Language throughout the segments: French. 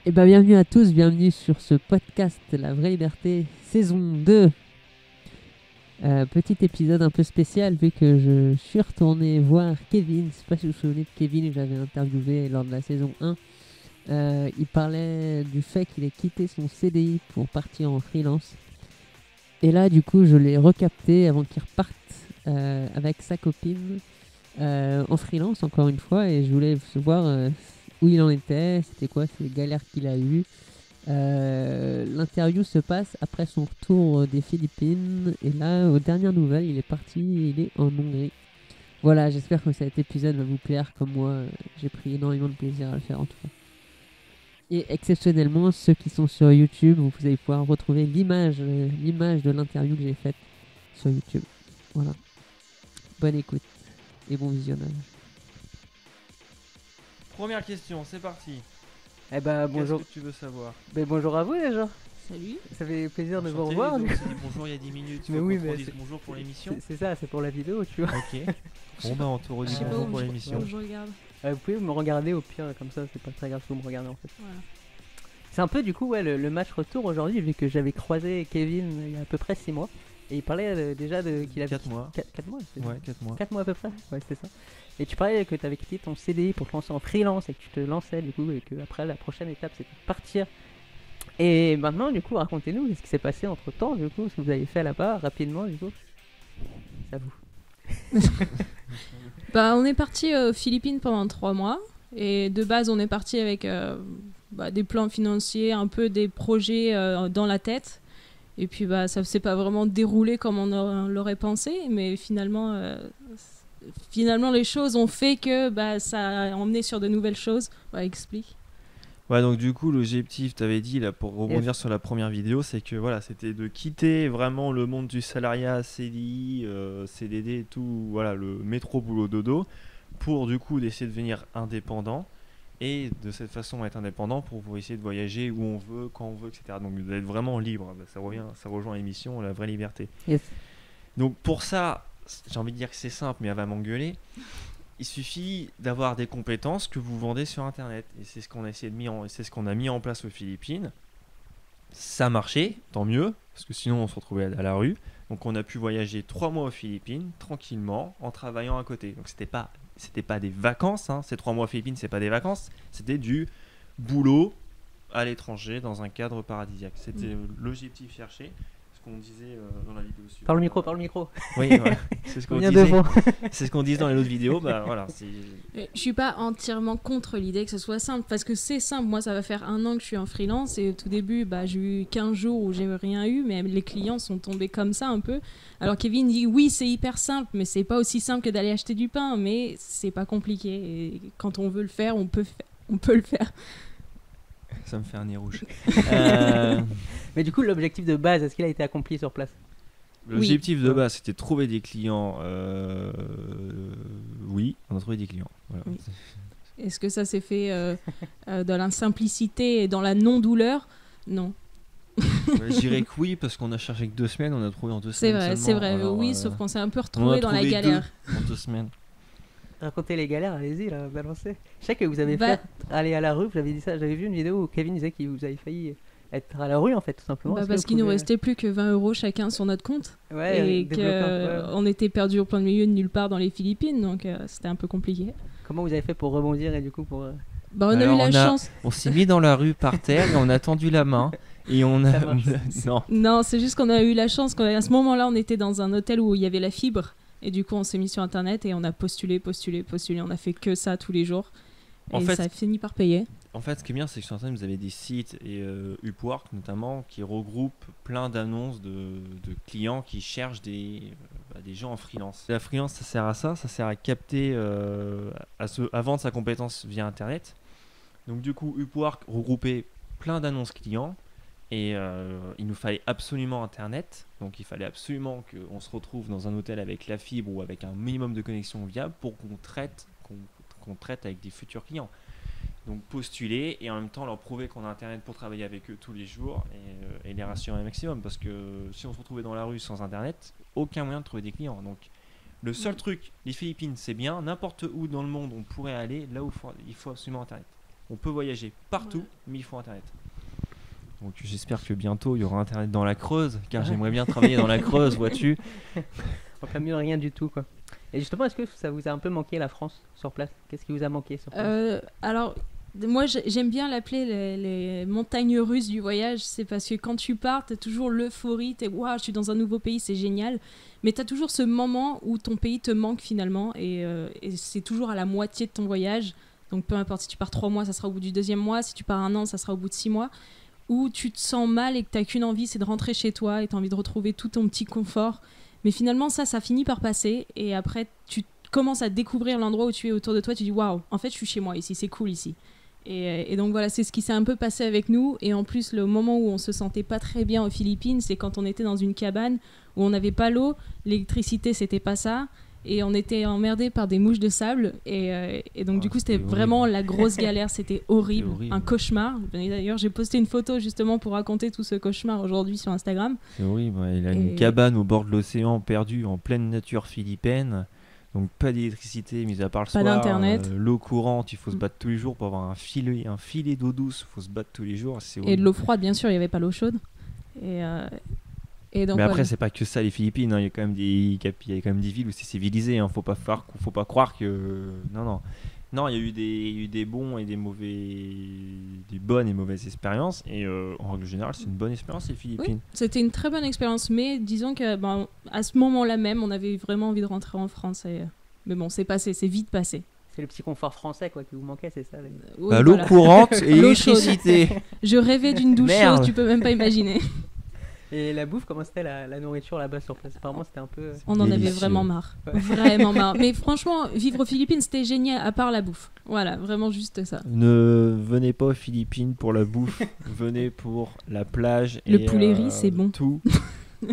Et ben bienvenue à tous, bienvenue sur ce podcast La Vraie Liberté, saison 2. Petit épisode un peu spécial vu que je suis retourné voir Kevin. Je sais pas si vous vous souvenez de Kevin que j'avais interviewé lors de la saison 1. Il parlait du fait qu'il ait quitté son CDI pour partir en freelance. Et là du coup je l'ai recapté avant qu'il reparte avec sa copine en freelance encore une fois. Et je voulais voir où il en était, c'était quoi ces galères qu'il a eues. L'interview se passe après son retour des Philippines et là, aux dernières nouvelles, il est parti, il est en Hongrie. Voilà, j'espère que cet épisode va vous plaire comme moi, j'ai pris énormément de plaisir à le faire en tout cas. Et exceptionnellement, ceux qui sont sur YouTube, vous allez pouvoir retrouver l'image de l'interview que j'ai faite sur YouTube. Voilà. Bonne écoute et bon visionnage. Première question, c'est parti. Eh ben bonjour. Qu'est-ce que tu veux savoir? Bonjour à vous déjà. Salut. Ça fait plaisir de vous Enchanté, revoir. donc, on s'est dit bonjour il y a 10 minutes. Mais Faut oui, qu'on te mais redise c'est- bonjour pour l'émission. C'est ça, c'est pour la vidéo, tu vois. Ok. Bon bah on te redit Je sais pas bonjour où pour je- l'émission. où je regarde. Vous pouvez me regarder au pire, comme ça, c'est pas très grave si vous me regardez en fait. Voilà. C'est un peu du coup le match retour aujourd'hui, vu que j'avais croisé Kevin il y a à peu près 6 mois. Et il parlait déjà qu'il avait 4 mois. 4 mois, c'est Ouais, 4 mois. 4 mois à peu près, ouais, c'était ça. Et tu parlais que tu avais quitté ton CDI pour te lancer en freelance et que tu te lançais du coup, et que après la prochaine étape c'était de partir. Et maintenant, du coup, racontez-nous ce qui s'est passé entre temps, du coup, ce que vous avez fait là-bas, rapidement, du coup. C'est à vous. Bah, on est parti aux Philippines pendant 3 mois. Et de base, on est parti avec des plans financiers, un peu des projets dans la tête. Et puis, ça ne s'est pas vraiment déroulé comme on l'aurait pensé. Mais finalement, les choses ont fait que ça a emmené sur de nouvelles choses. Explique. Ouais, donc du coup l'objectif, t'avais dit là pour rebondir sur la première vidéo, c'est que voilà, c'était de quitter vraiment le monde du salariat, CDI, CDD et tout, voilà, le métro boulot dodo, pour du coup d'essayer de devenir indépendant et de cette façon être indépendant pour essayer de voyager où on veut, quand on veut, etc. Donc d'être vraiment libre. Ça rejoint l'émission La Vraie Liberté. Yes. Donc pour ça, j'ai envie de dire que c'est simple, mais elle va m'engueuler. Il suffit d'avoir des compétences que vous vendez sur internet. Et c'est ce qu'on a essayé c'est ce qu'on a mis en place aux Philippines. Ça marchait, tant mieux, parce que sinon on se retrouvait à la rue. Donc on a pu voyager 3 mois aux Philippines, tranquillement, en travaillant à côté. Donc c'était pas des vacances, hein. Ces 3 mois aux Philippines, c'est pas des vacances, c'était du boulot à l'étranger dans un cadre paradisiaque. C'était l'objectif cherché, ce qu'on disait dans la vidéo suivante. Parle au micro. Oui, voilà. C'est ce qu'on Combien disait. de fois C'est ce qu'on disait dans les autres vidéos. Bah voilà. Je suis pas entièrement contre l'idée que ce soit simple, parce que c'est simple. Moi, ça va faire 1 an que je suis en freelance, et au tout début, j'ai eu 15 jours où j'ai rien eu, mais les clients sont tombés comme ça un peu. Alors Kevin dit oui, c'est hyper simple, mais c'est pas aussi simple que d'aller acheter du pain, mais c'est pas compliqué. Et quand on veut le faire, on peut le faire. Ça me fait un nez rouge. Mais du coup, l'objectif de base, est-ce qu'il a été accompli sur place? L'objectif de base, c'était de trouver des clients. Oui, on a trouvé des clients. Voilà. Oui. Est-ce que ça s'est fait dans la simplicité et dans la non-douleur? Non. Je dirais que oui, parce qu'on a cherché que 2 semaines, on a trouvé en 2 semaines. C'est vrai, Alors, oui, sauf qu'on s'est un peu on a retrouvé dans la trouvé galère. 2 en 2 semaines. Racontez les galères, allez-y, là, balancez. Je sais que vous avez fait aller à la rue, vous avez dit ça, j'avais vu une vidéo où Kevin disait que vous avez failli être à la rue en fait, tout simplement. Est-ce que Parce vous qu'il nous pouvez- restait plus que 20 € chacun sur notre compte. Ouais, Et développeur, ouais. qu'on était perdu au plein milieu de nulle part dans les Philippines, donc c'était un peu compliqué. Comment vous avez fait pour rebondir et du coup pour... On a Alors, eu la chance. On s'est mis dans la rue par terre et on a tendu la main. Et on a. Ça marche. Non. Non, c'est juste qu'on a eu la chance qu'à ce moment-là, on était dans un hôtel où il y avait la fibre. Et du coup, on s'est mis sur Internet et on a postulé. On a fait que ça tous les jours. En Et fait- ça a fini par payer. En fait, ce qui est bien, c'est que sur Internet, vous avez des sites et Upwork notamment qui regroupent plein d'annonces de clients qui cherchent des gens en freelance. La freelance, ça sert à ça sert à capter, à vendre sa compétence via Internet. Donc du coup, Upwork regroupait plein d'annonces clients et il nous fallait absolument Internet. Donc il fallait absolument qu'on se retrouve dans un hôtel avec la fibre ou avec un minimum de connexion viable pour qu'on traite avec des futurs clients. Donc postuler et en même temps leur prouver qu'on a internet pour travailler avec eux tous les jours et les rassurer un maximum, parce que si on se retrouvait dans la rue sans internet, aucun moyen de trouver des clients. Donc le seul truc, les Philippines c'est bien, n'importe où dans le monde on pourrait aller, là où il faut absolument internet. On peut voyager partout, mais il faut Internet. Donc j'espère que bientôt il y aura Internet dans la Creuse, car j'aimerais bien travailler dans la Creuse, vois-tu. En plein milieu, rien du tout, quoi. Et justement, est-ce que ça vous a un peu manqué la France sur place? Qu'est-ce qui vous a manqué sur place? Alors, moi j'aime bien l'appeler les montagnes russes du voyage. C'est parce que quand tu pars, t'as toujours l'euphorie, t'es waouh, je suis dans un nouveau pays, c'est génial. Mais t'as toujours ce moment où ton pays te manque finalement, et c'est toujours à la moitié de ton voyage. Donc peu importe, si tu pars 3 mois, ça sera au bout du 2e mois. Si tu pars 1 an, ça sera au bout de 6 mois. Où tu te sens mal et que t'as qu'une envie, c'est de rentrer chez toi et t'as envie de retrouver tout ton petit confort. Mais finalement, ça finit par passer. Et après, tu commences à découvrir l'endroit où tu es autour de toi. Tu dis, waouh, en fait, je suis chez moi ici, c'est cool ici. Et donc voilà, c'est ce qui s'est un peu passé avec nous. Et en plus, le moment où on se sentait pas très bien aux Philippines, c'est quand on était dans une cabane où on n'avait pas l'eau, l'électricité, c'était pas ça. Et on était emmerdés par des mouches de sable. Et donc, du coup, c'était vraiment la grosse galère. C'était horrible, un cauchemar. D'ailleurs, j'ai posté une photo justement pour raconter tout ce cauchemar aujourd'hui sur Instagram. C'est horrible. Il a une cabane au bord de l'océan, perdue en pleine nature philippine. Donc, pas d'électricité, mis à part le soir. Pas d'internet. L'eau courante, il faut se battre tous les jours pour avoir un filet d'eau douce. Il faut se battre tous les jours. Et de l'eau froide, bien sûr, il n'y avait pas l'eau chaude. Et donc, mais après, c'est pas que ça les Philippines, hein. Il y a quand même des villes où c'est civilisé, hein. Faut pas croire que non, il y a eu des bons et des bonnes et mauvaises expériences, et en règle générale, c'est une bonne expérience les Philippines. Oui, c'était une très bonne expérience, mais disons que à ce moment-là même, on avait vraiment envie de rentrer en France, mais bon, c'est vite passé. C'est le petit confort français quoi qui vous manquait, c'est ça l'eau courante et l'électricité. Je rêvais d'une douche chaude, tu peux même pas imaginer. Et la bouffe, comment c'était la nourriture là-bas sur place? Apparemment, c'était un peu... On en avait vraiment marre. Ouais. Vraiment marre. Mais franchement, vivre aux Philippines, c'était génial, à part la bouffe. Voilà, vraiment juste ça. Ne venez pas aux Philippines pour la bouffe. Venez pour la plage. Le poulet riz, c'est bon. Tout.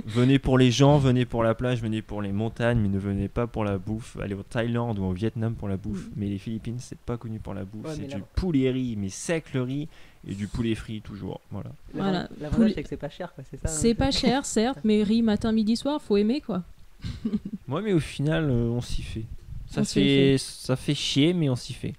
Venez pour les gens, venez pour la plage, venez pour les montagnes, mais ne venez pas pour la bouffe. Allez au Thaïlande ou au Vietnam pour la bouffe. Mais les Philippines, c'est pas connu pour la bouffe. C'est du poulet riz, mais sec le riz. Et du poulet frit toujours, voilà. L'avantage c'est que c'est pas cher quoi, c'est ça. C'est pas cher certes, mais riz matin, midi, soir, faut aimer quoi. Ouais, mais au final on s'y fait. Ça fait chier, mais on s'y fait.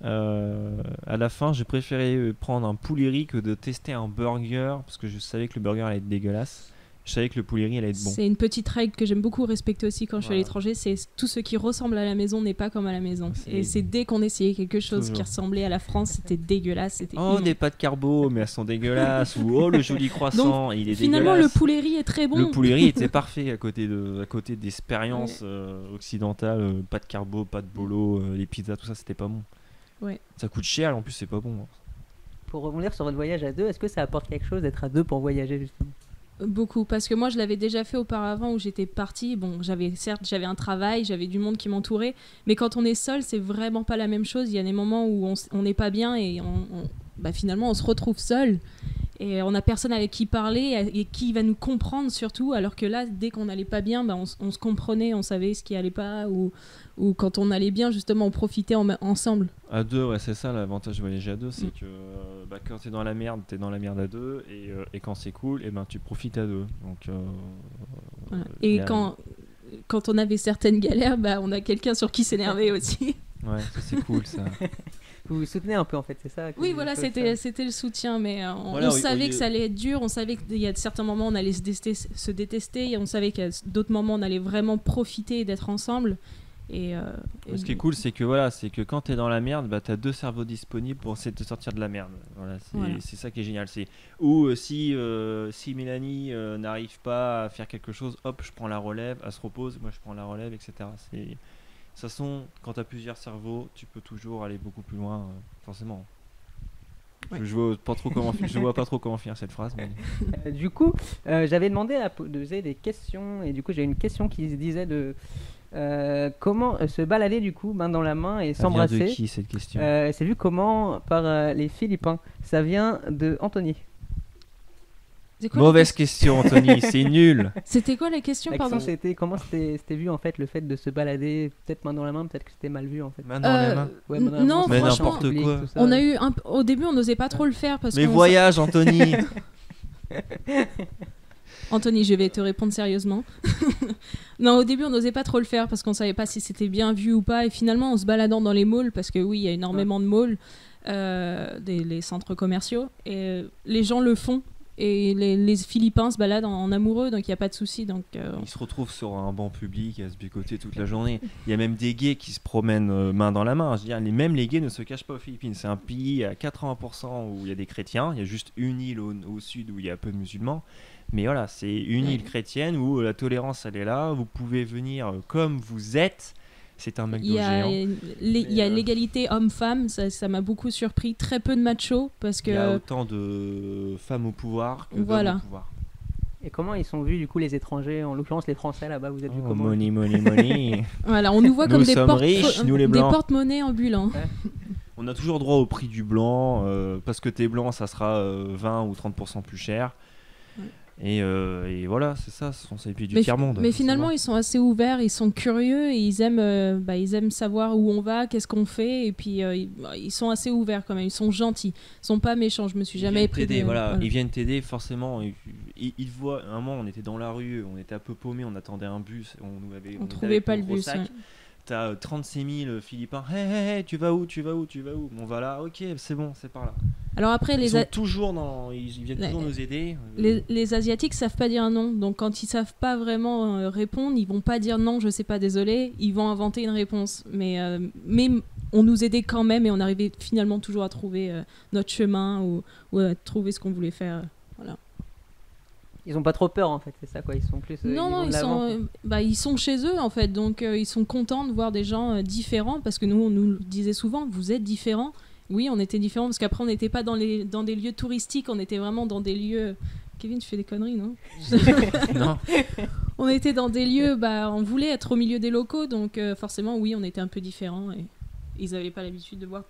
À la fin, j'ai préféré prendre un poulet riz que de tester un burger parce que je savais que le burger allait être dégueulasse. Je savais que le poulet riz allait être bon. C'est une petite règle que j'aime beaucoup respecter aussi quand je suis à l'étranger, c'est tout ce qui ressemble à la maison n'est pas comme à la maison. Et c'est dès qu'on essayait quelque chose qui ressemblait à la France, c'était dégueulasse. Des pâtes carbo, mais elles sont dégueulasses. Ou le joli croissant, donc, il est finalement, dégueulasse. Le poulet riz est très bon. Le poulet riz était parfait à côté d'expériences occidentales. Pâtes carbo, pâtes bolo, les pizzas, tout ça, c'était pas bon. Ouais. Ça coûte cher, en plus, c'est pas bon. Pour rebondir sur votre voyage à deux, est-ce que ça apporte quelque chose d'être à deux pour voyager justement? Beaucoup, parce que moi je l'avais déjà fait auparavant où j'étais partie. Bon, j'avais un travail, j'avais du monde qui m'entourait, mais quand on est seul, c'est vraiment pas la même chose. Il y a des moments où on n'est pas bien et finalement on se retrouve seul et on n'a personne avec qui parler et qui va nous comprendre surtout. Alors que là, dès qu'on n'allait pas bien, on se comprenait, on savait ce qui allait pas ou quand on allait bien, justement, on profitait ensemble. À deux, ouais, c'est ça l'avantage de voyager à deux, c'est que quand t'es dans la merde à deux, et quand c'est cool, tu profites à deux. Donc, voilà. Et quand on avait certaines galères, on a quelqu'un sur qui s'énerver aussi. Ouais, ça c'est cool ça. Vous vous soutenez un peu en fait, c'est ça? Oui, voilà, c'était le soutien, mais on savait que ça allait être dur, on savait qu'il y a certains moments on allait se détester, et on savait qu'il y a d'autres moments on allait vraiment profiter d'être ensemble. Ce qui est cool, c'est que quand t'es dans la merde, t'as deux cerveaux disponibles pour essayer de te sortir de la merde. C'est ça qui est génial. Si Mélanie n'arrive pas à faire quelque chose, hop, je prends la relève, elle se repose, moi je prends la relève, etc. De toute façon, quand t'as plusieurs cerveaux, tu peux toujours aller beaucoup plus loin, forcément. Ouais. Je vois pas trop comment finir cette phrase. Mais... du coup, j'avais demandé à poser des questions, et du coup j'ai une question qui se disait de comment se balader du coup main dans la main et s'embrasser. Ça vient de qui cette question? C'est vu comment par les Philippins. Ça vient de Anthony. Mauvaise question, Anthony, c'est nul. C'était quoi la question, pardon? C'était comment c'était vu en fait le fait de se balader peut-être main dans la main, peut-être que c'était mal vu en fait. Main dans la main. Ouais, non, mais franchement, n'importe quoi. On a eu au début on n'osait pas trop le faire parce mais voyage, Anthony. Anthony, je vais te répondre sérieusement. Non, au début, on n'osait pas trop le faire parce qu'on savait pas si c'était bien vu ou pas. Et finalement, en se baladant dans les malls, parce que oui, il y a énormément de malls, les centres commerciaux, et les gens le font. Et les Philippins se baladent en amoureux, donc il n'y a pas de souci. Donc, Ils se retrouvent sur un banc public à se bicoter toute la journée. Il y a même des gays qui se promènent main dans la main. Je veux dire, même les gays ne se cachent pas aux Philippines. C'est un pays à 80% où il y a des chrétiens. Il y a juste une île au sud où il y a peu de musulmans. Mais voilà, c'est une île chrétienne où la tolérance, elle est là. Vous pouvez venir comme vous êtes. C'est un McDo géant. Il y a l'égalité homme-femme, ça m'a beaucoup surpris. Très peu de machos parce que. Il y a autant de femmes au pouvoir que d'hommes au pouvoir. Et comment ils sont vus du coup les étrangers, en l'occurrence les Français là-bas, vous êtes vus comment? Money. Voilà, on nous voit comme des blancs. porte-monnaies ambulants. Ouais. On a toujours droit au prix du blanc, parce que t'es blanc, ça sera 20 ou 30% plus cher. Ouais. Et voilà, c'est ça, ce sont ces pays du tiers-monde. Mais finalement, ils sont assez ouverts, ils sont curieux, et ils aiment savoir où on va, qu'est-ce qu'on fait, et puis ils sont assez ouverts quand même, ils sont gentils, ils sont pas méchants, je me suis jamais pris t'aider, voilà. Ils viennent t'aider forcément, ils voient, à un moment on était dans la rue, on était un peu paumés, on attendait un bus, on trouvait pas le bus. T'as 36 000 Philippins, hey, tu vas où? On va là, ok, c'est bon, c'est par là. Alors après, ils viennent toujours nous aider. Les Asiatiques savent pas dire non, donc quand ils savent pas vraiment répondre, ils vont pas dire non, je sais pas, désolé, ils vont inventer une réponse. Mais on nous aidait quand même et on arrivait finalement toujours à trouver notre chemin ou à trouver ce qu'on voulait faire. Voilà. Ils ont pas trop peur en fait, c'est ça quoi, ils sont plus ils sont chez eux en fait, donc ils sont contents de voir des gens différents parce que nous on nous le disait souvent, vous êtes différents. Oui, on était différents parce qu'après on n'était pas dans des lieux touristiques, on était vraiment dans des lieux. Kevin, tu fais des conneries, non? Non. On était dans des lieux, on voulait être au milieu des locaux, donc forcément oui, on était un peu différents et ils n'avaient pas l'habitude de voir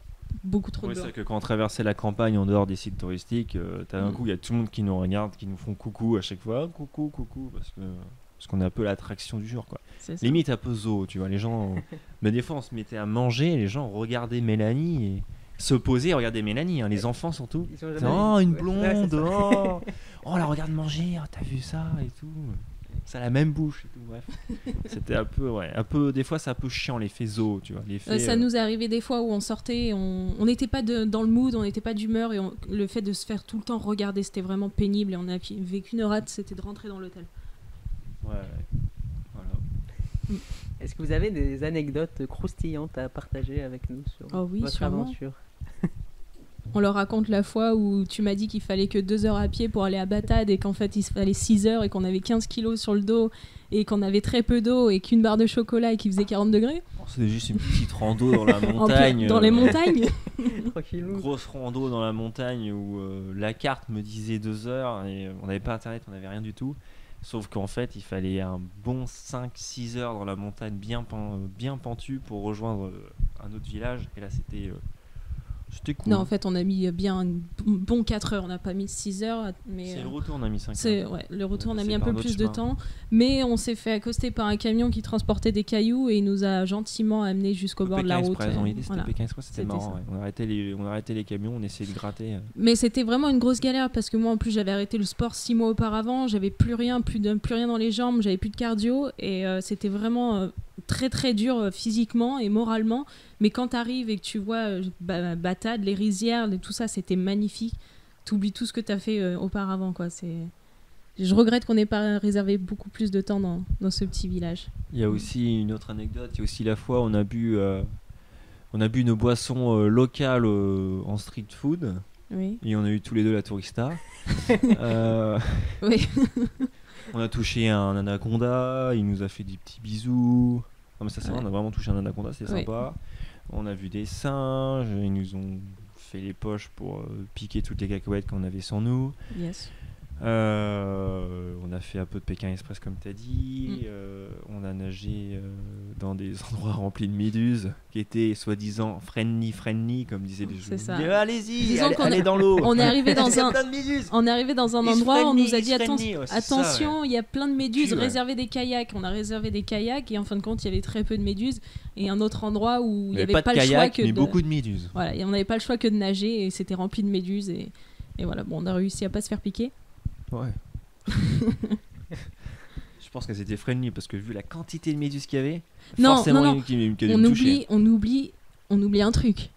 beaucoup trop de gens. C'est vrai que quand on traversait la campagne en dehors des sites touristiques, t'as un coup, il y a tout le monde qui nous regarde, qui nous font coucou à chaque fois, coucou, parce qu'on est un peu l'attraction du jour, quoi. Limite un peu zoo, tu vois, les gens. Mais des fois, on se mettait à manger, les gens regardaient Mélanie et se posaient et regardaient Mélanie, hein, les enfants surtout. Oh, une blonde, oh, la regarde manger, oh, t'as vu ça et tout. Ça a la même bouche et tout, bref. C'était un peu, des fois c'est un peu chiant l'effet zoo, tu vois. Ça nous est arrivé des fois où on sortait, on n'était pas dans le mood, on n'était pas d'humeur et le fait de se faire tout le temps regarder, c'était vraiment pénible et on a vécu une rate, c'était de rentrer dans l'hôtel. Ouais, voilà. Est-ce que vous avez des anecdotes croustillantes à partager avec nous sur votre aventure? On leur raconte la fois où tu m'as dit qu'il fallait que 2 heures à pied pour aller à Batad et qu'en fait il fallait 6 heures et qu'on avait 15 kilos sur le dos et qu'on avait très peu d'eau et qu'une barre de chocolat et qu'il faisait 40 degrés. C'était juste une petite rando dans la montagne. Dans les montagnes. Grosse rando dans la montagne où la carte me disait 2 heures et on n'avait pas internet, on n'avait rien du tout. Sauf qu'en fait il fallait un bon 5-6 heures dans la montagne bien pentue pour rejoindre un autre village. Et là c'était cool. Non, en fait, on a mis bien un bon 4 heures. On n'a pas mis 6 heures. Mais c'est le retour, on a mis 5 heures. Ouais, le retour, on a mis un peu plus de temps. Mais on s'est fait accoster par un camion qui transportait des cailloux et il nous a gentiment amenés jusqu'au bord de la route. C'était Pékin Express, c'était marrant. Ouais. On a arrêté les camions, on essayait de gratter. Mais c'était vraiment une grosse galère parce que moi, en plus, j'avais arrêté le sport 6 mois auparavant. J'avais plus rien dans les jambes. J'avais plus de cardio. Et c'était vraiment très, très dur physiquement et moralement. Mais quand tu arrives et que tu vois Batad, les rizières, tout ça, c'était magnifique. Tu oublies tout ce que tu as fait auparavant, quoi. Je regrette qu'on n'ait pas réservé beaucoup plus de temps dans ce petit village. Il y a aussi une autre anecdote. Il y a aussi la fois où on a bu une boisson locale en street food. Oui. Et on a eu tous les deux la tourista. Oui. On a touché un anaconda. Il nous a fait des petits bisous. Non mais ça c'est vrai, on a vraiment touché un anaconda, c'était sympa. On a vu des singes, ils nous ont fait les poches pour piquer toutes les cacahuètes qu'on avait sur nous. Yes. On a fait un peu de Pékin Express comme tu as dit. On a nagé dans des endroits remplis de méduses qui étaient soi-disant friendly comme disaient les gens. Allez-y, allez dans l'eau. On est arrivé dans un endroit où on nous a dit attention, il y a plein de méduses, réservez des kayaks. On a réservé des kayaks et en fin de compte il y avait très peu de méduses et un autre endroit où il n'y avait pas le choix que mais beaucoup de méduses. Voilà, et on n'avait pas le choix que de nager et c'était rempli de méduses et voilà, bon, on a réussi à pas se faire piquer. Ouais. Je pense qu'elles étaient friendly parce que vu la quantité de méduses qu'il y avait, Non, forcément non, il y en a qui a dû me toucher. On oublie un truc.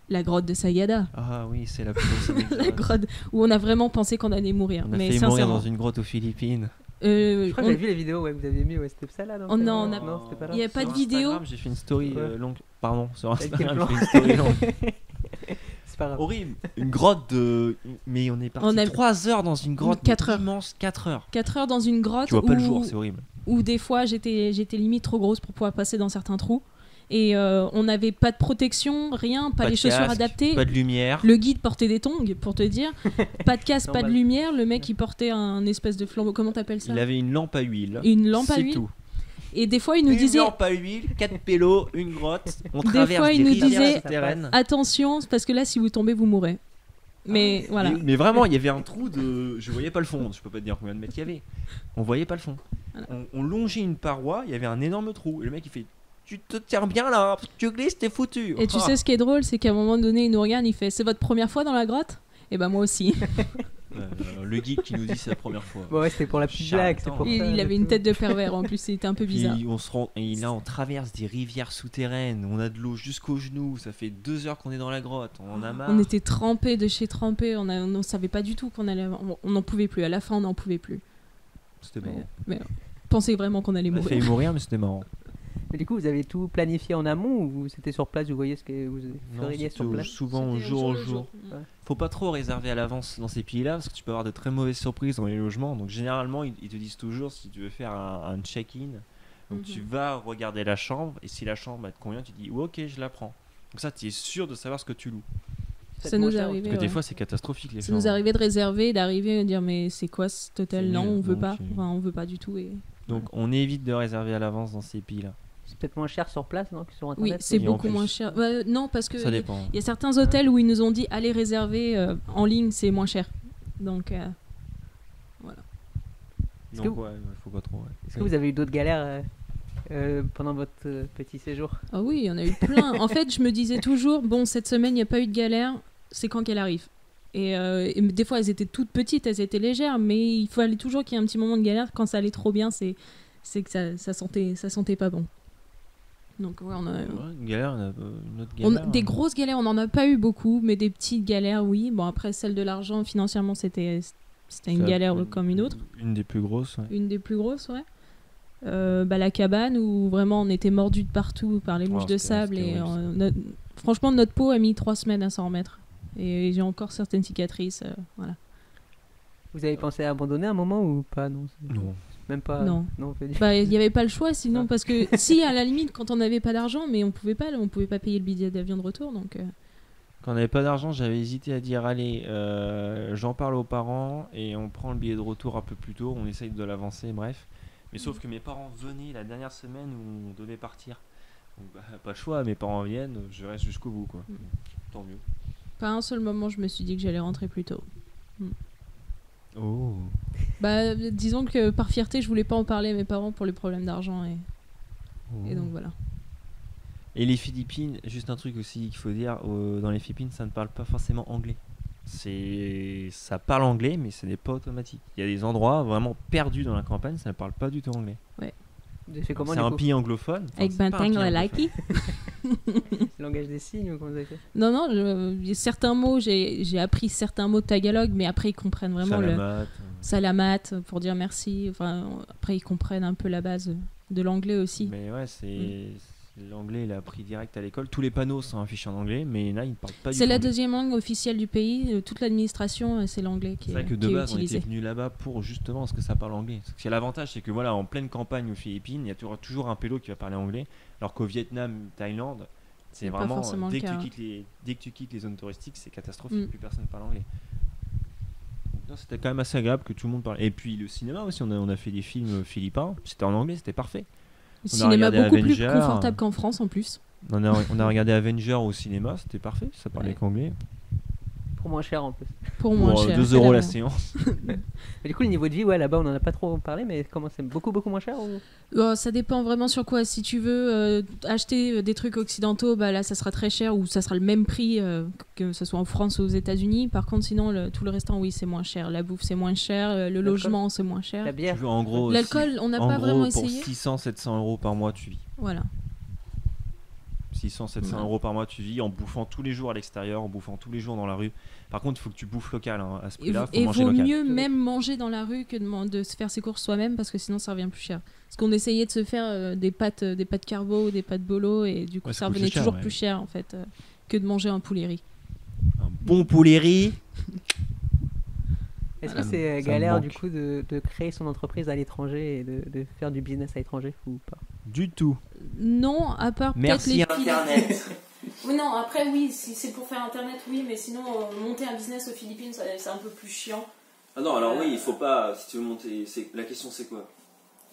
La grotte de Sagada. Ah oui, c'est la plus grosse La anecdote. grotte où on a vraiment pensé qu'on allait mourir. On a mais failli mourir sincèrement. dans une grotte aux Philippines. Je crois que On- j'avais vu les vidéos que vous aviez mis, c'était ça là. Oh non, on a- non, c'était pas là. Il y a pas Sur de vidéo. Instagram, j'ai fait une story Ouais. longue. Pardon, sur Avec quel Instagram, plan j'ai fait une story longue. C'est pas grave. Horrible. Une grotte de. Mais on est parti On a- 3 heures dans une grotte. 4 heures. Immense, 4 heures. 4 heures dans une grotte Tu vois pas le où- jour, c'est horrible. où des fois j'étais limite trop grosse pour pouvoir passer dans certains trous. Et on n'avait pas de protection, rien, pas les de chaussures casque, adaptées. Pas de lumière. Le guide portait des tongs, pour te dire. Pas de casque, pas de Normal. lumière. Le mec, il portait un espèce de flambeau. Comment t'appelles ça? Il avait une lampe à huile. Une lampe à C'est huile. tout. Et des fois, il nous Une disait lampe à huile, 4 pélos, une grotte. On Des traverse fois, des il nous rivières disait- souterraines. attention, parce que là, si vous tombez, vous mourrez. Mais voilà. Mais vraiment, il y avait un trou de. Je voyais pas le fond. Je peux pas te dire combien de mètres il y avait. On voyait pas le fond. Voilà. On longeait une paroi. Il y avait un énorme trou. Et le mec il fait. Tu te tiens bien là. Tu glisses, t'es foutu. Et tu Ah. sais ce qui est drôle, c'est qu'à un moment donné, il nous regarde, il fait c'est votre première fois dans la grotte? Et ben moi aussi. Le guide qui nous dit c'est la première fois. Bon, ouais, c'était pour la petite blague. C'est Charlatan. pour Il, ça, il du avait une coup. tête de pervers en plus, c'était un peu Puis bizarre. on se rend, et là on traverse des rivières souterraines, on a de l'eau jusqu'aux genoux, ça fait 2 heures qu'on est dans la grotte, on en a marre. On était trempés de chez trempés, on savait pas du tout qu'on allait. On n'en pouvait plus, à la fin on n'en pouvait plus. C'était marrant. Mais on pensait vraiment qu'on allait On a failli mourir. mourir mais c'était marrant. Mais du coup, vous avez tout planifié en amont ou c'était sur place, vous voyez ce que vous Non, feriez sur c'était place? souvent au jour au jour. Ouais. Faut pas trop réserver à l'avance dans ces pays-là parce que tu peux avoir de très mauvaises surprises dans les logements. Donc généralement ils te disent toujours si tu veux faire un check-in. Donc tu vas regarder la chambre et si la chambre elle te convient, tu dis ouais, ok je la prends. Donc ça tu es sûr de savoir ce que tu loues. Ça nous cher, arrivait. Parce que des ouais. fois c'est catastrophique les Ça chambres. nous arrivait de réserver, d'arriver et de dire mais c'est quoi cet hôtel? C'est Non, nul, on veut donc, pas. Enfin, on veut pas du tout. Et... Donc on évite de réserver à l'avance dans ces pays-là. C'est peut-être moins cher sur place non, que sur Oui, internet. c'est Et en beaucoup plus- moins cher. Non, parce que Ça dépend. il y a certains hôtels où ils nous ont dit allez réserver en ligne, c'est moins cher. Donc Est-ce Donc que ouais, faut pas trop. Ouais. Est-ce que vous avez eu d'autres galères pendant votre petit séjour? ah oui, il y en a eu plein. En fait, je me disais toujours bon cette semaine il n'y a pas eu de galère, c'est quand qu'elle arrive. Et des fois elles étaient toutes petites, elles étaient légères, mais il fallait toujours qu'il y ait un petit moment de galère. Quand ça allait trop bien, c'est que ça sentait pas bon. Donc ouais, on a, Ouais, une galère, une autre on a- galère. des grosses galères, on n'en a pas eu beaucoup, mais des petites galères, oui. Bon après celle de l'argent, financièrement c'était une galère comme une autre. Une des plus grosses. Ouais. Une des plus grosses, ouais. La cabane où vraiment on était mordu de partout par les mouches de c'était- sable c'était et horrible, franchement notre peau a mis 3 semaines à s'en remettre et j'ai encore certaines cicatrices, voilà. Vous avez pensé à abandonner un moment ou pas? Non, Non. même pas. Non. Pas du- Bah il n'y avait pas le choix sinon Ah. parce que si à la limite quand on n'avait pas d'argent mais on pouvait pas payer le billet d'avion de retour donc Quand on n'avait pas d'argent, j'avais hésité à dire allez, j'en parle aux parents et on prend le billet de retour un peu plus tôt, on essaye de l'avancer, bref. Mais sauf que mes parents venaient la dernière semaine où on devait partir. Donc bah, pas le choix, mes parents viennent, je reste jusqu'au bout quoi. Tant mieux. pas un seul moment je me suis dit que j'allais rentrer plus tôt. Oh. Bah disons que par fierté je voulais pas en parler à mes parents pour les problèmes d'argent et donc voilà. Et les Philippines, juste un truc aussi qu'il faut dire, dans les Philippines, ça ne parle pas forcément anglais. Ça parle anglais, mais ce n'est pas automatique. Il y a des endroits vraiment perdus dans la campagne, ça ne parle pas du tout anglais. Vous avez fait comment C'est du un coup? pays anglophone. Enfin, Avec c'est pas un Banteng pays la anglophone. Laiki. Langage des signes ou comment vous avez fait? Non, il y a certains mots, j'ai appris certains mots de tagalog, mais après ils comprennent vraiment le Salamat, salamat pour dire merci. Enfin, après ils comprennent un peu la base de l'anglais aussi. Mais ouais, l'anglais, il a appris direct à l'école. Tous les panneaux sont affichés en anglais, mais là, ils ne parlent pas du tout C'est la anglais. deuxième langue officielle du pays. Toute l'administration, c'est l'anglais qui C'est vrai que est, de qui est base, on utilisé. était venu là-bas pour justement parce que ça parle anglais. Parce que l'avantage, c'est que voilà, en pleine campagne aux Philippines, il y a toujours un pélo qui va parler anglais. Alors qu'au Vietnam, Thaïlande, c'est C'est pas vraiment forcément dès le que, cas. dès que tu quittes les zones touristiques, c'est catastrophique. Mm. Plus personne parle anglais. Donc, non, c'était quand même assez agréable que tout le monde parle. Et puis le cinéma aussi, on a fait des films philippins. C'était en anglais, c'était parfait. Le On a cinéma regardé beaucoup plus Avenger. confortable qu'en France en plus. On a regardé Avenger au cinéma, c'était parfait. Ça parlait Ouais. qu'anglais. Pour moins cher en plus. Pour moins Pour cher. 2 euros la clairement. séance. Mais du coup, le niveau de vie, ouais, là-bas, on en a pas trop parlé, mais comment c'est beaucoup moins cher ou... Ça dépend vraiment sur quoi. Si tu veux acheter des trucs occidentaux, bah là ça sera très cher ou ça sera le même prix que ce soit en France ou aux États-Unis. Par contre, sinon tout le restant, oui, c'est moins cher. La bouffe, c'est moins cher. Le logement, c'est moins cher. La bière. Tu veux, en gros, L'alcool, on n'a en pas gros, vraiment pour essayé. 600-700 euros par mois, tu vis. Voilà. 600-700 Ouais. euros par mois, tu vis en bouffant tous les jours à l'extérieur, en bouffant tous les jours dans la rue. Par contre, il faut que tu bouffes local. Hein. À ce Et, prix-là, il et faut manger vaut local. mieux même manger dans la rue que de se faire ses courses soi-même parce que sinon ça revient plus cher. Parce qu'on essayait de se faire des pâtes carbo ou des pâtes bolo et du coup Ouais, ça ça coûte revenait cher, toujours ouais. plus cher en fait que de manger un poulet riz. Un bon poulet riz. Est-ce Ça que me- c'est ça me galère manque. du coup de créer son entreprise à l'étranger et de faire du business à l'étranger ou pas? Du tout. Non, à part peut-être Merci les Internet. Oui, non, après, oui, si c'est pour faire internet, oui, mais sinon, monter un business aux Philippines, c'est un peu plus chiant. Ah non, alors oui, il faut pas. Si tu veux monter, la question c'est quoi?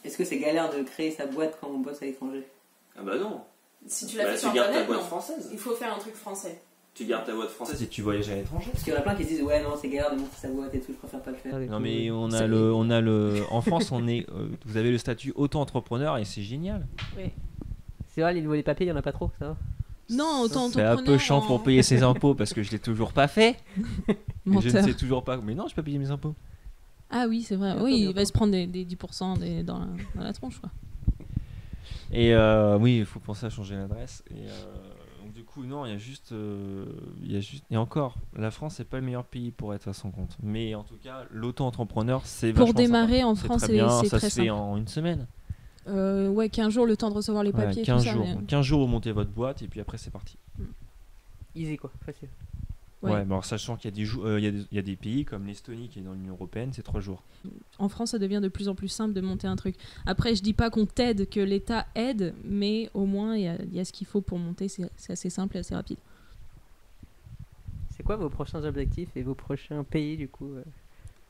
Est-ce que c'est galère de créer sa boîte quand on bosse à l'étranger? Ah bah non. Si tu l'as fait tu sur gardes ta internet, boîte non. française. Il faut faire un truc français. Tu gardes ta boîte française et tu voyages à l'étranger. Parce qu'il y en a plein qui se disent ouais non c'est galère de monter sa boîte et tout, je préfère pas le faire. Non mais on C'est- a en France vous avez le statut auto-entrepreneur et c'est génial. Oui. C'est vrai, les papiers, il y en a pas trop, ça va. Non, autant C'est un peu chiant pour payer ses impôts parce que je l'ai toujours pas fait. Et je ne Menteur. sais toujours pas. Mais non, je peux pas payer mes impôts. Ah oui, c'est vrai. Bientôt, Oui, il bientôt. va se prendre des 10% dans la tronche, quoi. Et oui, il faut penser à changer l'adresse. Et donc, du coup, non, il y a juste, et encore, la France c'est pas le meilleur pays pour être à son compte. Mais en tout cas, l'auto-entrepreneur c'est Pour vachement démarrer sympa. en C'est France, très bien, c'est ça très se fait simple. en une semaine. Ouais, 15 jours, le temps de recevoir les Ouais, papiers, 15 tout ça. jours. mais- 15 jours vous montez votre boîte et puis après c'est parti. Easy quoi, facile. Ouais. Ouais, mais alors sachant qu'il y a des jours, il y a des pays comme l'Estonie qui est dans l'Union Européenne, c'est 3 jours. En France, ça devient de plus en plus simple de monter un truc. Après, je dis pas qu'on t'aide, que l'État aide, mais au moins, il y a ce qu'il faut pour monter. C'est assez simple et assez rapide. C'est quoi vos prochains objectifs et vos prochains pays du coup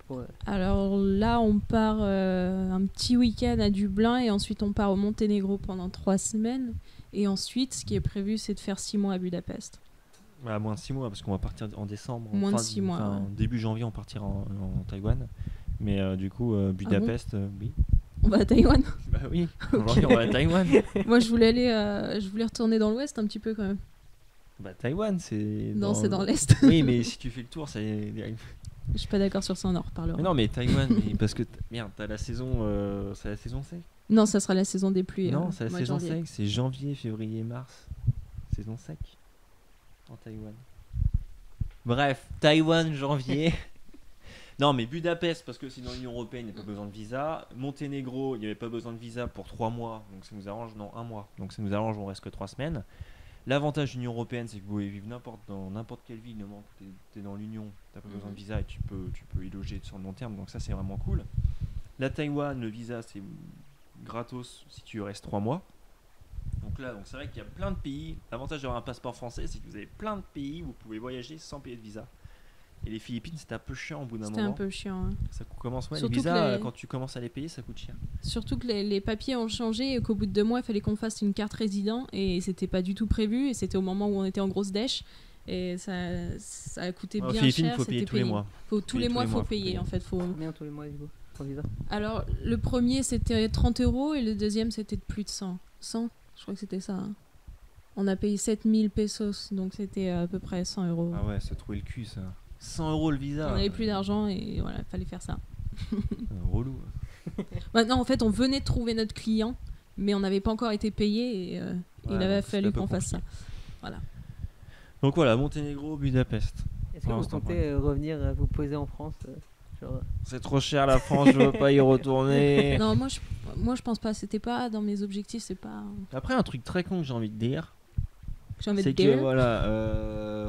pour, Alors là, on part un petit week-end à Dublin et ensuite on part au Monténégro pendant 3 semaines. Et ensuite, ce qui est prévu, c'est de faire 6 mois à Budapest. À moins de 6 mois parce qu'on va partir en décembre. Moins de 6 mois, ouais. Début janvier on partira en Taïwan. Mais du coup Budapest, oui. On va à Taïwan. Bah oui, Ok. aujourd'hui on va à Taïwan. Moi, je voulais retourner dans l'Ouest un petit peu quand même. Bah Taïwan c'est... Non, c'est dans l'Est. Oui mais si tu fais le tour c'est... Je suis pas d'accord sur ça, on en reparlera. Mais non mais Taïwan, mais parce que merde, t'as la saison... c'est la saison sec. Non, ça sera la saison des pluies. Non, c'est la mois de saison janvier. sec, c'est janvier, février, mars. Saison sec. En Taïwan. Bref, Taïwan, janvier. Non, mais Budapest, parce que c'est dans l'Union Européenne, il n'y a pas besoin de visa. Monténégro, il n'y avait pas besoin de visa pour 3 mois, donc ça nous arrange, non, 1 mois. Donc ça nous arrange, on reste que 3 semaines. L'avantage de l'Union Européenne, c'est que vous pouvez vivre dans n'importe quelle ville, du moment que tu es dans l'Union, tu n'as pas besoin de visa et tu peux y loger sur le long terme, donc ça c'est vraiment cool. La Taïwan, le visa, c'est gratos si tu restes 3 mois. Donc là, c'est vrai qu'il y a plein de pays. L'avantage d'avoir un passeport français, c'est que vous avez plein de pays où vous pouvez voyager sans payer de visa. Et les Philippines, c'était un peu chiant au bout d'un C'était moment. un peu chiant. Hein. Ça commence, ouais, les Surtout visas, que les- quand tu commences à les payer, ça coûte cher. Surtout que les papiers ont changé et qu'au bout de 2 mois, il fallait qu'on fasse une carte résident et c'était pas du tout prévu. Et c'était au moment où on était en grosse dèche. Et ça a coûté Aux bien Philippines, il cher. faut payer c'était tous les payé. mois. Tous les mois, faut payer en fait. combien tous les mois du coup pour le visa? Alors, le premier, c'était 30 € et le deuxième, c'était de plus de 100. 100 Je crois que c'était ça. Hein. On a payé 7000 pesos, donc c'était à peu près 100 €. Ah ouais, se trouver le cul, ça. 100 € le visa. On n'avait plus d'argent et voilà, il fallait faire ça. Relou. Maintenant, en fait, on venait de trouver notre client, mais on n'avait pas encore été payé et il avait donc fallu c'était un peu qu'on fasse ça. compliqué. Donc voilà, Monténégro, Budapest. Est-ce que Ouais, vous c'est pas comptez revenir vous poser en France genre, C'est trop cher la France, je veux pas y retourner. Non, moi je pense pas. C'était pas dans mes objectifs. C'est pas. Après, un truc très con que j'ai envie de dire, J'ai envie de c'est que dire. voilà,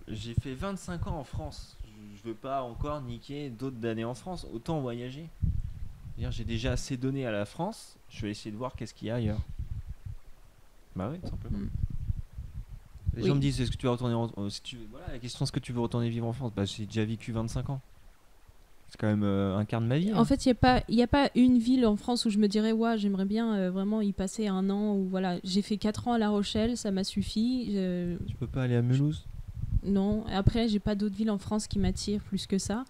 j'ai fait 25 ans en France. Je veux pas encore niquer d'autres années en France. Autant voyager. C'est-à-dire, j'ai déjà assez donné à la France. Je vais essayer de voir qu'est-ce qu'il y a ailleurs. Bah oui, tout simplement. Mm. Les Oui. gens me disent est-ce que tu vas retourner voilà, la question est-ce que tu veux retourner vivre en France? Bah j'ai déjà vécu 25 ans. C'est quand même un quart de ma vie. En fait, il y a pas une ville en France où je me dirais ouais, j'aimerais bien vraiment y passer un an ou voilà. J'ai fait 4 ans à La Rochelle, ça m'a suffi. Tu peux pas aller à Mulhouse? Non, après, j'ai pas d'autres villes en France qui m'attirent plus que ça.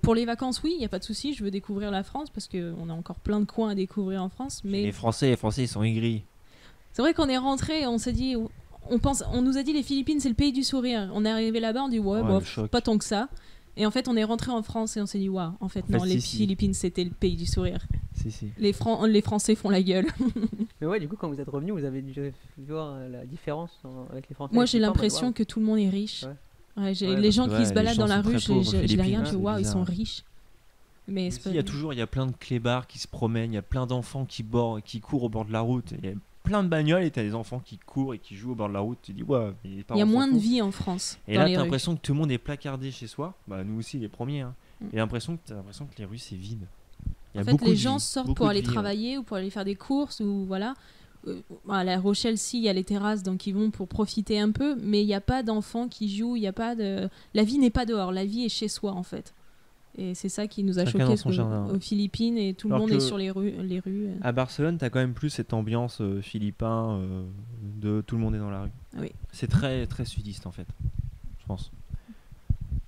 Pour les vacances, oui, il n'y a pas de souci, je veux découvrir la France parce qu'on a encore plein de coins à découvrir en France. Mais Les Français, ils sont aigris. c'est vrai qu'on est rentré, on s'est dit, on nous a dit les Philippines c'est le pays du sourire. On est arrivé là-bas, on dit ouais, Ouais, bon, le choc. pas tant que ça. Et en fait, on est rentré en France et on s'est dit waouh, en fait En non, fait, les si. Philippines c'était le pays du sourire. Si. Les Français font la gueule. Mais ouais, du coup, quand vous êtes revenu, vous avez dû voir la différence avec les Français. Moi, et j'ai tout le temps, l'impression mais que tout le monde est riche. Ouais. Ouais, Ouais, les gens parce qui que, se ouais, baladent les dans gens la sont rue, très pauvres aux je les Philippines, regarde, je c'est waouh, ils bizarre. sont riches. Mais Ici, c'est il y a toujours plein de clébards qui se promènent, il y a plein d'enfants qui courent au bord de la route. Il y a plein de bagnoles et t'as des enfants qui courent et qui jouent au bord de la route. Tu dis, ouais, mais les il parents y a s'en moins de foutent. vie en France. Et dans là, les t'as rues. l'impression que tout le monde est placardé chez soi. Bah, nous aussi, les premiers. Hein. Mm. Et t'as l'impression que les rues, c'est vide. Il y a En fait, beaucoup les de gens vie, sortent beaucoup pour de aller vie, ouais. travailler ou pour aller faire des courses ou voilà. À La Rochelle, si, il y a les terrasses, donc ils vont pour profiter un peu, mais il n'y a pas d'enfants qui jouent, il y a pas de... La vie n'est pas dehors, la vie est chez soi en fait. Et c'est ça qui nous a Chacun choqués dans son jardin. aux Philippines et tout le Alors monde que- est sur les rues. À Barcelone, t'as quand même plus cette ambiance philippin de tout le monde est dans la rue. Oui. C'est très, très sudiste en fait, je pense.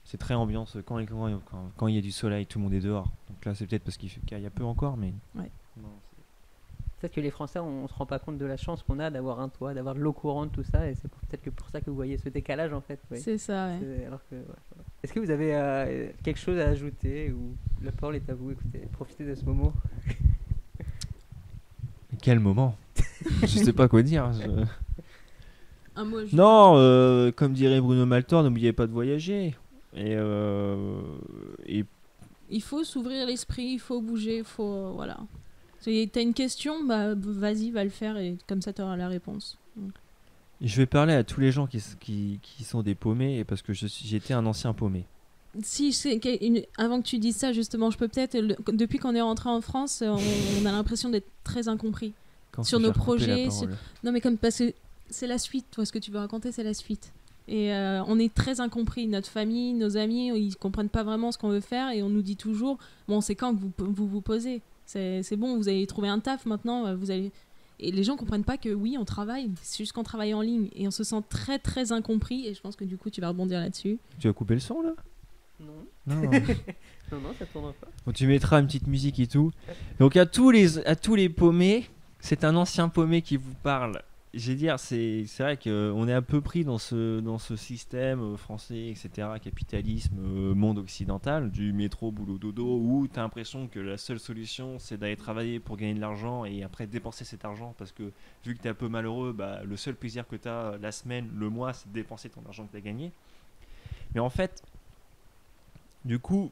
C'est très ambiance quand il y a du soleil, tout le monde est dehors. Donc là, c'est peut-être parce qu'il y a peu encore, mais. Ouais. Non, peut-être que les Français, on se rend pas compte de la chance qu'on a d'avoir un toit, d'avoir de l'eau courante, tout ça, et c'est peut-être que pour ça que vous voyez ce décalage en fait. Oui. C'est ça, ouais. Alors que, ouais, voilà. Est-ce que vous avez quelque chose à ajouter ou la parole est à vous? Écoutez, profitez de ce moment. Mais quel moment Je sais pas quoi dire. Un mot, Non, comme dirait Bruno Maltor, n'oubliez pas de voyager. Et il faut s'ouvrir l'esprit, il faut bouger, il faut... voilà. T'as une question, bah vas-y, va le faire et comme ça t'auras la réponse. je vais parler à tous les gens qui sont des paumés, parce que j'étais un ancien paumé. Si, avant que tu dises ça, justement, je peux peut-être... Depuis qu'on est rentré en France, on a l'impression d'être très incompris. Quand Sur se nos faire couper la projets, parole. Non, mais comme parce que c'est la suite, toi, ce que tu veux raconter, c'est la suite. Et on est très incompris. Notre famille, nos amis, ils comprennent pas vraiment ce qu'on veut faire et on nous dit toujours bon, c'est quand que vous posez. C'est bon, vous allez trouver un taf maintenant. Vous allez... Et les gens comprennent pas que oui, on travaille, c'est juste qu'on travaille en ligne et on se sent très très incompris. Et je pense que du coup, tu vas rebondir là-dessus. Tu vas couper le son là? Non. Non. Non, ça tourne pas. Bon, tu mettras une petite musique et tout. Donc à tous les paumés, c'est un ancien paumé qui vous parle. Je veux dire, c'est vrai qu'on est un peu pris dans ce système français, etc., capitalisme, monde occidental, du métro, boulot, dodo, où tu as l'impression que la seule solution, c'est d'aller travailler pour gagner de l'argent et après dépenser cet argent, parce que vu que tu es un peu malheureux, bah, le seul plaisir que tu as la semaine, le mois, c'est de dépenser ton argent que tu as gagné. Mais en fait, du coup,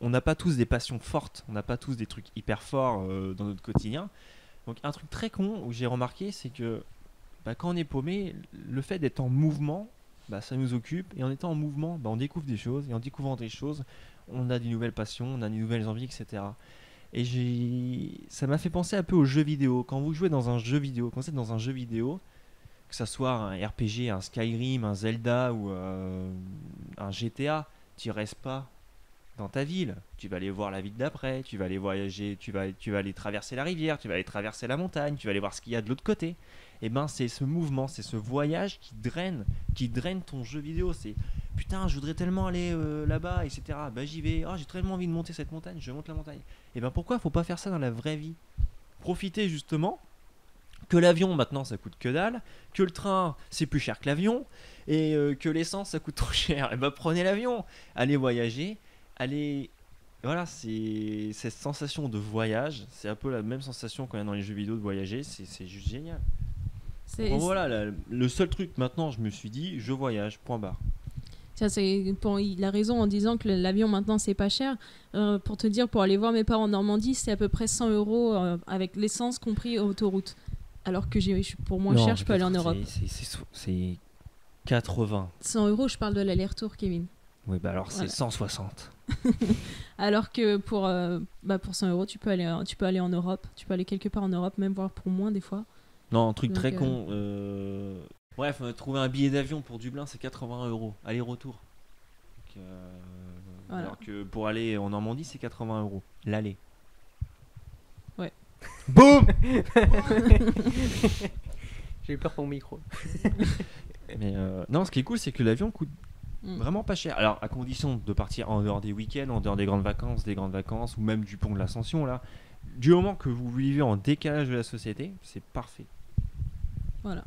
on n'a pas tous des passions fortes, on n'a pas tous des trucs hyper forts dans notre quotidien. Donc un truc très con où j'ai remarqué, c'est que quand on est paumé, le fait d'être en mouvement, ça nous occupe. Et en étant en mouvement, on découvre des choses. Et en découvrant des choses, on a des nouvelles passions, on a des nouvelles envies, etc. Et ça m'a fait penser un peu aux jeux vidéo. Quand vous jouez dans un jeu vidéo, quand vous êtes dans un jeu vidéo, que ça soit un RPG, un Skyrim, un Zelda ou un GTA, tu restes pas dans ta ville, tu vas aller voir la ville d'après, tu vas aller voyager, tu vas aller traverser la rivière, tu vas aller traverser la montagne, tu vas aller voir ce qu'il y a de l'autre côté. Et c'est ce mouvement, c'est ce voyage qui draine ton jeu vidéo. C'est putain, je voudrais tellement aller là-bas, etc. J'y vais, j'ai tellement envie de monter cette montagne, je monte la montagne. Et pourquoi faut pas faire ça dans la vraie vie? Profitez justement que l'avion maintenant ça coûte que dalle, que le train c'est plus cher que l'avion, et que l'essence ça coûte trop cher. Et prenez l'avion, allez voyager. Voilà, c'est cette sensation de voyage, c'est un peu la même sensation qu'on a dans les jeux vidéo de voyager, c'est juste génial. Voilà, le seul truc maintenant, je me suis dit, je voyage, point barre. Tiens, il a raison en disant que l'avion maintenant c'est pas cher. Pour te dire, pour aller voir mes parents en Normandie, c'est à peu près 100 € avec l'essence compris autoroute. Alors que pour moins cher, je peux aller en Europe. C'est 80. 100 €, je parle de l'aller-retour, Kevin. Oui, alors Voilà. c'est 160. Alors que pour 100 €, tu peux aller en Europe, tu peux aller quelque part en Europe, même voir pour moins des fois. Non, un truc Donc, très con. Bref, trouver un billet d'avion pour Dublin, c'est 80 €, aller-retour. Donc, Voilà. Alors que pour aller en Normandie, c'est 80 €, l'aller. Ouais. Boum. J'ai eu peur pour mon micro. Mais non, ce qui est cool, c'est que l'avion coûte Mm. vraiment pas cher. Alors, à condition de partir en dehors des week-ends, en dehors des grandes vacances, ou même du pont de l'Ascension, là. Du moment que vous vivez en décalage de la société, c'est parfait. Voilà.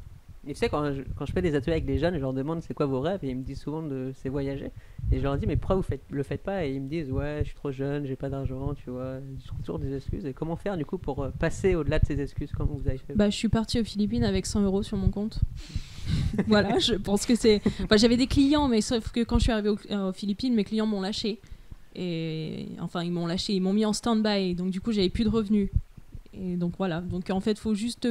Et tu sais, quand je fais des ateliers avec des jeunes, je leur demande c'est quoi vos rêves et ils me disent souvent c'est voyager. Et je leur dis mais pourquoi le faites pas? Et ils me disent ouais, je suis trop jeune, j'ai pas d'argent, tu vois. Ils trouvent toujours des excuses. Et comment faire du coup pour passer au-delà de ces excuses? Comment vous avez fait? Bah, je suis partie aux Philippines avec 100 € sur mon compte. Voilà, je pense que c'est. Enfin, j'avais des clients, mais sauf que quand je suis arrivée aux Philippines, mes clients m'ont lâché. Et enfin, ils m'ont lâché, ils m'ont mis en stand-by. Donc, du coup, j'avais plus de revenus. Et donc voilà. Donc en fait, faut juste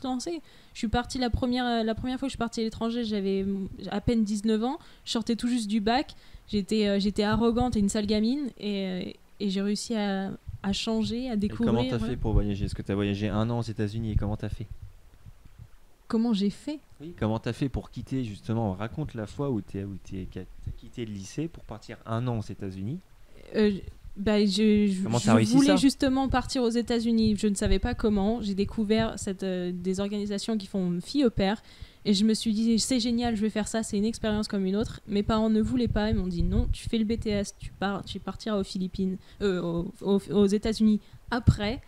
lancer. Je suis partie la première fois que je suis partie à l'étranger, j'avais à peine 19 ans. Je sortais tout juste du bac. J'étais arrogante et une sale gamine. Et j'ai réussi à changer, à Et découvrir. comment t'as voilà. fait pour voyager? Est-ce que t'as voyagé 1 an aux États-Unis et comment t'as fait? Comment j'ai fait? Oui. Comment t'as fait pour quitter, justement, raconte la fois où t'as quitté le lycée pour partir 1 an aux États-Unis. Bah, je Comment t'as réussi voulais ça? justement partir aux États-Unis. Je ne savais pas comment. J'ai découvert des organisations qui font filles au pair. Et je me suis dit, c'est génial, je vais faire ça, c'est une expérience comme une autre. Mes parents ne voulaient pas, ils m'ont dit non, tu fais le BTS, tu partiras aux Philippines, aux États-Unis après.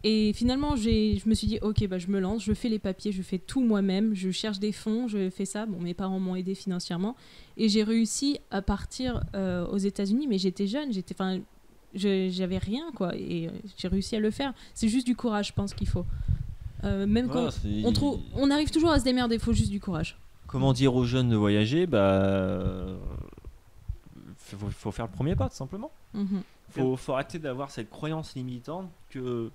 Et finalement, je me suis dit, ok, bah, je me lance, je fais les papiers, je fais tout moi-même, je cherche des fonds, je fais ça. Bon, mes parents m'ont aidé financièrement. Et j'ai réussi à partir aux États-Unis, mais j'étais jeune, j'avais rien, quoi. Et j'ai réussi à le faire. C'est juste du courage, je pense qu'il faut. Même quand on arrive toujours à se démerder, il faut juste du courage. Comment dire aux jeunes de voyager? Bah, faut faire le premier pas, tout simplement. Mhm. Faut arrêter d'avoir cette croyance limitante que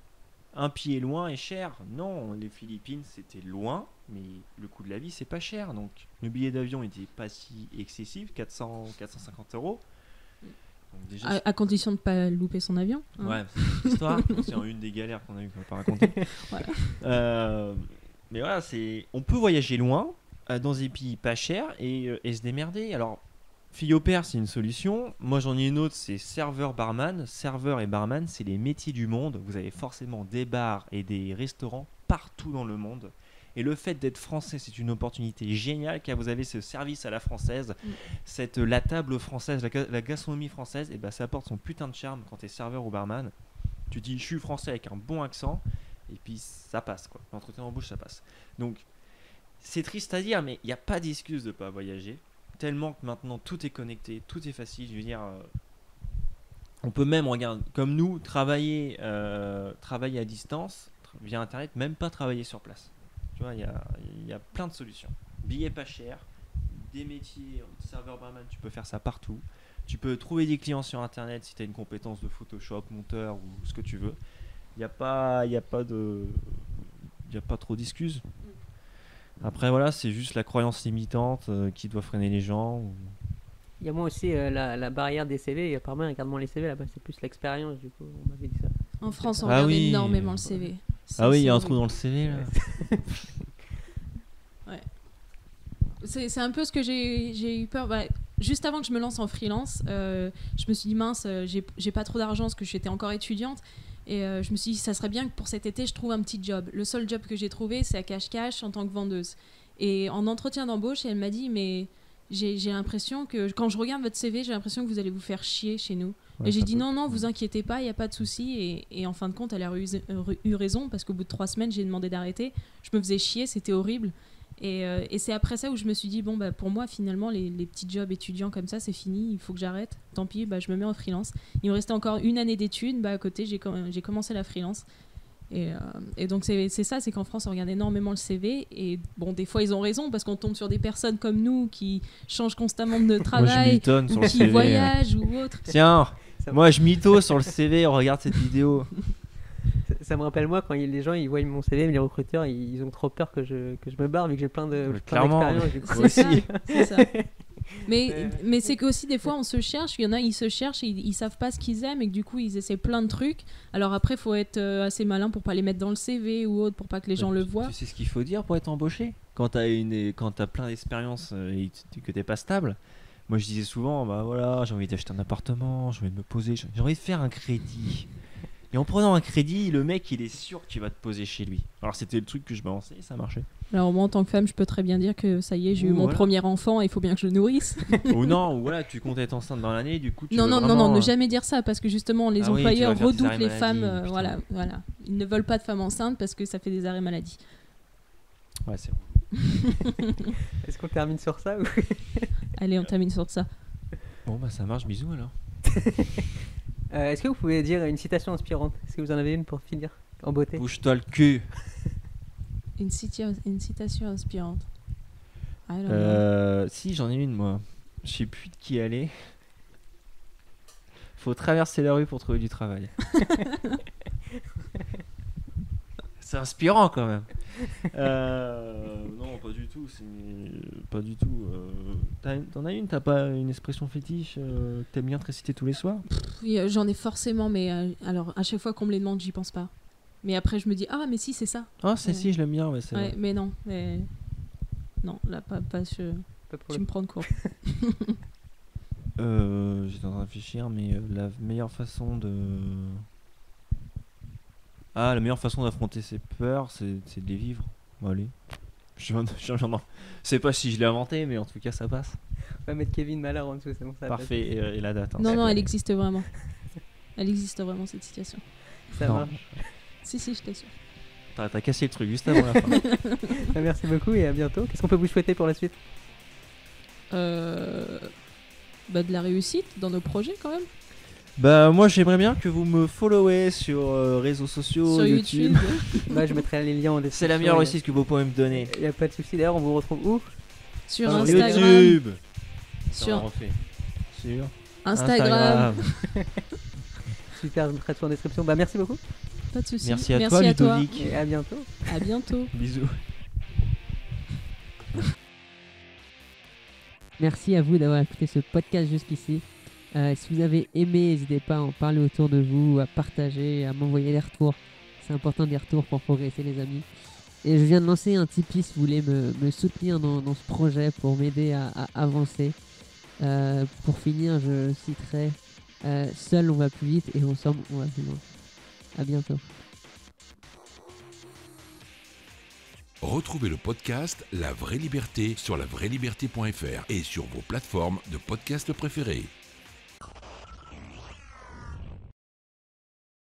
un pied loin est cher. Non, les Philippines c'était loin, mais le coût de la vie c'est pas cher. Donc le billet d'avion était pas si excessif, 450 €. Donc déjà, À condition de ne pas louper son avion. Hein. ouais, c'est une autre histoire. C'est une des galères qu'on a eu qu'on va pas raconter. Voilà. Mais voilà, on peut voyager loin dans des pays pas chers et se démerder. Alors, fille au pair, c'est une solution. Moi, j'en ai une autre, c'est serveur-barman. Serveur et barman, c'est les métiers du monde. Vous avez forcément des bars et des restaurants partout dans le monde. Et le fait d'être français, c'est une opportunité géniale car vous avez ce service à la française, la table française, la gastronomie française, et ben ça apporte son putain de charme quand tu es serveur ou barman. Tu dis je suis français avec un bon accent et puis ça passe quoi. L'entretien en bouche ça passe. Donc c'est triste à dire mais il n'y a pas d'excuse de ne pas voyager. Tellement que maintenant tout est connecté, tout est facile. Je veux dire, on peut même, regarde, comme nous, travailler à distance via internet, même pas travailler sur place. Tu vois, il y a plein de solutions. Billets pas chers, des métiers, serveur barman, tu peux faire ça partout. Tu peux trouver des clients sur internet si tu as une compétence de Photoshop, monteur ou ce que tu veux. Il n'y a pas trop d'excuses. Après voilà, c'est juste la croyance limitante qui doit freiner les gens. Il y a moi aussi la barrière des CV. Et apparemment, regarde-moi les CV là-bas, c'est plus l'expérience du coup. On m'avait dit ça. En France, on Ah regarde oui. énormément le CV. Ah oui, il y a un horrible. trou dans le CV là. Ouais. C'est un peu ce que j'ai eu peur. Bah, juste avant que je me lance en freelance, je me suis dit mince, j'ai pas trop d'argent parce que j'étais encore étudiante. Et je me suis dit, ça serait bien que pour cet été, je trouve un petit job. Le seul job que j'ai trouvé, c'est à Cache-Cache en tant que vendeuse. Et en entretien d'embauche, elle m'a dit, mais j'ai l'impression que, quand je regarde votre CV, j'ai l'impression que vous allez vous faire chier chez nous. Ouais, et j'ai ça dit, peut- non, vous inquiétez pas, il n'y a pas de souci. Et en fin de compte, elle a eu raison, parce qu'au bout de 3 semaines, j'ai demandé d'arrêter. Je me faisais chier, c'était horrible. Et c'est après ça où je me suis dit, bon, bah, pour moi, finalement, les petits jobs étudiants comme ça, c'est fini, il faut que j'arrête. Tant pis, bah, je me mets en freelance. Il me restait encore 1 année d'études. Bah, à côté, j'ai commencé la freelance. Et donc, c'est ça, c'est qu'en France, on regarde énormément le CV. Et bon, des fois, ils ont raison, parce qu'on tombe sur des personnes comme nous qui changent constamment de Moi je travail, mitonne sur ou le qui CV. voyagent, ou autre. Tiens, Ça- moi je mytho sur le CV, regarde cette vidéo. Ça me rappelle moi quand les gens ils voient mon CV, mais les recruteurs ils ont trop peur que je me barre vu que j'ai plein Clairement, d'expérience. Du coup. moi aussi. C'est ça. Mais c'est qu'aussi des fois on se cherche, il y en a ils se cherchent et ils savent pas ce qu'ils aiment et que du coup ils essaient plein de trucs. Alors après il faut être assez malin pour pas les mettre dans le CV ou autre pour pas que les gens le voient. Tu sais ce qu'il faut dire pour être embauché quand t'as plein d'expériences et que t'es pas stable. Moi je disais souvent, bah voilà, j'ai envie d'acheter un appartement, j'ai envie de me poser, j'ai envie de faire un crédit. Et en prenant un crédit, le mec, il est sûr que tu vas te poser chez lui. Alors, c'était le truc que je balançais et ça marchait. Alors moi en tant que femme, je peux très bien dire que ça y est, j'ai eu Ouh, mon voilà. premier enfant et il faut bien que je le nourrisse. Ou non, ou voilà, tu comptes être enceinte dans l'année, du coup, tu Non, veux non, non, vraiment, non, ne jamais dire ça parce que justement les Ah oui, tu employeurs vas faire des redoutent arrêts les maladie, femmes. putain. Voilà, voilà. Ils ne veulent pas de femmes enceintes parce que ça fait des arrêts maladie. Ouais, c'est Est-ce qu'on termine sur ça ou... Allez, on termine sur ça. bon, bah ça marche, bisous alors. Est-ce que vous pouvez dire une citation inspirante? Est-ce que vous en avez une pour finir en beauté? Bouge-toi le cul. Une citation inspirante. I don't know. Si, j'en ai une, moi. Je sais plus de qui elle est. Faut traverser la rue pour trouver du travail. C'est inspirant quand même. Non, pas du tout. Pas du tout. T'en as une? T'as pas une expression fétiche que t'aimes bien te réciter tous les soirs? Oui, j'en ai forcément, mais alors à chaque fois qu'on me les demande, j'y pense pas. Mais après, je me dis, ah, mais si, c'est ça. Ah, c'est Ouais. si, je l'aime bien. Ouais, c'est Ouais, vrai. mais non. Mais... Non, là, pas Pas de tu problème. me prends de court. J'étais en train de réfléchir, mais la meilleure façon de. Ah, la meilleure façon d'affronter ses peurs, c'est de les vivre. Bon, allez. Je sais pas si je l'ai inventé, mais en tout cas, ça passe. On va mettre Kevin Mallard en dessous, c'est bon, ça va Parfait, et la date. Hein, Non, c'est non, bon. elle existe vraiment. Elle existe vraiment, cette situation. passer. Ça Non. marche. Si, je t'assure. T'as cassé le truc juste avant la fin. Merci beaucoup et à bientôt. Qu'est-ce qu'on peut vous souhaiter pour la suite? Bah, de la réussite dans nos projets quand même. Bah, moi, j'aimerais bien que vous me followez sur réseaux sociaux, Sur YouTube. Bah, je mettrai les liens en description. C'est la meilleure réussite que vous pouvez me donner. Il n'y a pas de souci. D'ailleurs, on vous retrouve où? Sur Sur Instagram. YouTube. Sur Sur Instagram. Super, je mettrai tout en description. Bah, merci beaucoup Pas de soucis. Merci à toi, Ludovic. et à bientôt. À bientôt. Bisous. Merci à vous d'avoir écouté ce podcast jusqu'ici. Si vous avez aimé, n'hésitez pas à en parler autour de vous, à partager, à m'envoyer des retours. C'est important des retours pour progresser, les amis. Et je viens de lancer un Tipeee si vous voulez me soutenir dans ce projet pour m'aider à avancer. Pour finir, je citerai seul on va plus vite et ensemble on va plus loin. À bientôt. Retrouvez le podcast La Vraie Liberté sur lavrailiberté.fr et sur vos plateformes de podcast préférées.